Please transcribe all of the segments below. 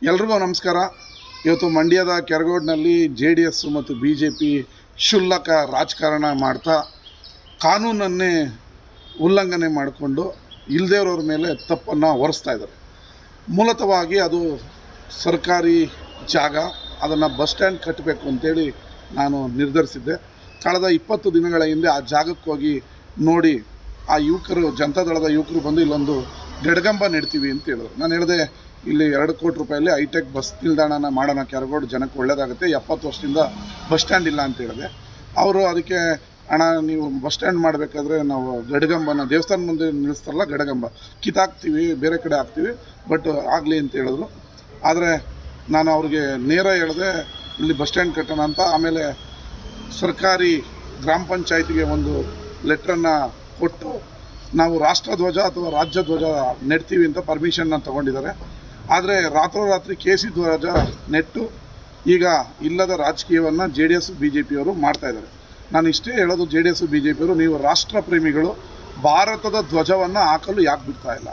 ಎಲ್ರಿಗೂ ನಮಸ್ಕಾರ. ಇವತ್ತು ಮಂಡ್ಯದ ಕೆರಗೋಡಿನಲ್ಲಿ JDS ಮತ್ತು BJP ಕ್ಷುಲ್ಲಕ ರಾಜಕಾರಣ ಮಾಡ್ತಾ ಕಾನೂನನ್ನೇ ಉಲ್ಲಂಘನೆ ಮಾಡಿಕೊಂಡು ಇಲ್ಲದೇವ್ರವ್ರ ಮೇಲೆ ತಪ್ಪನ್ನು ಹೊರಿಸ್ತಾ ಇದ್ದಾರೆ. ಮೂಲತಃವಾಗಿ ಅದು ಸರ್ಕಾರಿ ಜಾಗ, ಅದನ್ನು ಬಸ್ ಸ್ಟ್ಯಾಂಡ್ ಕಟ್ಟಬೇಕು ಅಂತೇಳಿ ನಾನು ನಿರ್ಧರಿಸಿದ್ದೆ. ಕಳೆದ 20 ದಿನಗಳ ಹಿಂದೆ ಆ ಜಾಗಕ್ಕೆ ಹೋಗಿ ನೋಡಿ ಆ ಯುವಕರು, ಜನತಾದಳದ ಯುವಕರು ಬಂದು ಇಲ್ಲೊಂದು ಗಡ್ಗಂಬ ನೆಡ್ತೀವಿ ಅಂತ ಹೇಳಿದ್ರು. ನಾನು ಹೇಳಿದೆ, ಇಲ್ಲಿ 2 ಕೋಟಿ ರೂಪಾಯಲ್ಲಿ ಹೈಟೆಕ್ ಬಸ್ ನಿಲ್ದಾಣನ ಮಾಡೋಣ, ಕೆರಗೋಡು ಜನಕ್ಕೆ ಒಳ್ಳೆಯದಾಗುತ್ತೆ, 70 ವರ್ಷದಿಂದ ಬಸ್ ಸ್ಟ್ಯಾಂಡ್ ಇಲ್ಲ ಅಂತ ಹೇಳಿದೆ. ಅವರು ಅದಕ್ಕೆ ಅಣ್ಣ, ನೀವು ಬಸ್ ಸ್ಟ್ಯಾಂಡ್ ಮಾಡಬೇಕಾದ್ರೆ ನಾವು ಗಡ್ಗಂಬನ ದೇವಸ್ಥಾನ ಮುಂದೆ ನಿಲ್ಲಿಸ್ತಾರಲ್ಲ, ಗಡ್ಗಂಬ ಕಿತ್ತಾಕ್ತೀವಿ, ಬೇರೆ ಕಡೆ ಹಾಕ್ತೀವಿ, ಬಟ್ ಆಗಲಿ ಅಂತ ಹೇಳಿದ್ರು. ಆದರೆ ನಾನು ಅವ್ರಿಗೆ ನೇರ ಹೇಳಿದೆ, ಇಲ್ಲಿ ಬಸ್ ಸ್ಟ್ಯಾಂಡ್ ಕಟ್ಟೋಣ ಅಂತ. ಆಮೇಲೆ ಸರ್ಕಾರಿ ಗ್ರಾಮ ಪಂಚಾಯತಿಗೆ ಒಂದು ಲೆಟ್ರನ್ನು ಕೊಟ್ಟು ನಾವು ರಾಷ್ಟ್ರಧ್ವಜ ಅಥವಾ ರಾಜ್ಯ ಧ್ವಜ ನೆಡ್ತೀವಿ ಅಂತ ಪರ್ಮಿಷನ್ನ ತೊಗೊಂಡಿದ್ದಾರೆ. ಆದರೆ ರಾತ್ರೋರಾತ್ರಿ ಕೇಸರಿ ಧ್ವಜ ನೆಟ್ಟು ಈಗ ಇಲ್ಲದ ರಾಜಕೀಯವನ್ನು JDS BJP ಅವರು ಮಾಡ್ತಾಯಿದ್ದಾರೆ. ನಾನು ಇಷ್ಟೇ ಹೇಳೋದು, JDS BJP ಅವರು, ನೀವು ರಾಷ್ಟ್ರ ಪ್ರೇಮಿಗಳು, ಭಾರತದ ಧ್ವಜವನ್ನು ಹಾಕಲು ಯಾಕೆ ಬಿಡ್ತಾ ಇಲ್ಲ?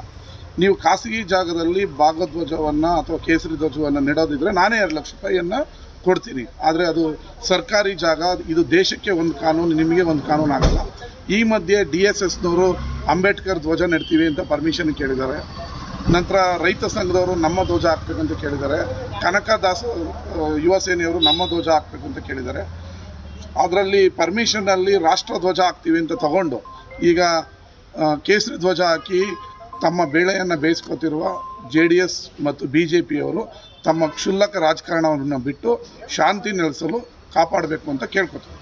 ನೀವು ಖಾಸಗಿ ಜಾಗದಲ್ಲಿ ಭಾಗಧ್ವಜವನ್ನು ಅಥವಾ ಕೇಸರಿ ಧ್ವಜವನ್ನು ನೆಡೋದಿದ್ರೆ ನಾನೇ 2 ಲಕ್ಷ ರೂಪಾಯಿಯನ್ನು ಕೊಡ್ತೀನಿ. ಆದರೆ ಅದು ಸರ್ಕಾರಿ ಜಾಗ, ಇದು ದೇಶಕ್ಕೆ ಒಂದು ಕಾನೂನು, ನಿಮಗೆ ಒಂದು ಕಾನೂನು ಆಗಲ್ಲ. ಈ ಮಧ್ಯೆ DSSನವರು ಅಂಬೇಡ್ಕರ್ ಧ್ವಜ ನೆಡ್ತೀವಿ ಅಂತ ಪರ್ಮಿಷನ್ ಕೇಳಿದ್ದಾರೆ. ನಂತರ ರೈತ ಸಂಘದವರು ನಮ್ಮ ಧ್ವಜ ಹಾಕ್ಬೇಕಂತ ಕೇಳಿದ್ದಾರೆ. ಕನಕದಾಸ ಯುವ ಸೇನೆಯವರು ನಮ್ಮ ಧ್ವಜ ಹಾಕ್ಬೇಕಂತ ಕೇಳಿದ್ದಾರೆ. ಅದರಲ್ಲಿ ಪರ್ಮಿಷನ್ನಲ್ಲಿ ರಾಷ್ಟ್ರ ಧ್ವಜ ಹಾಕ್ತೀವಿ ಅಂತ ತಗೊಂಡು ಈಗ ಕೇಸರಿ ಧ್ವಜ ಹಾಕಿ ತಮ್ಮ ಬೇಳೆಯನ್ನು ಬೇಯಿಸ್ಕೊತಿರುವ JDS ಮತ್ತು BJP ಅವರು ತಮ್ಮ ಕ್ಷುಲ್ಲಕ ರಾಜಕಾರಣವನ್ನು ಬಿಟ್ಟು ಶಾಂತಿ ನೆಲೆಸಲು ಕಾಪಾಡಬೇಕು ಅಂತ ಕೇಳ್ಕೊತಾರೆ.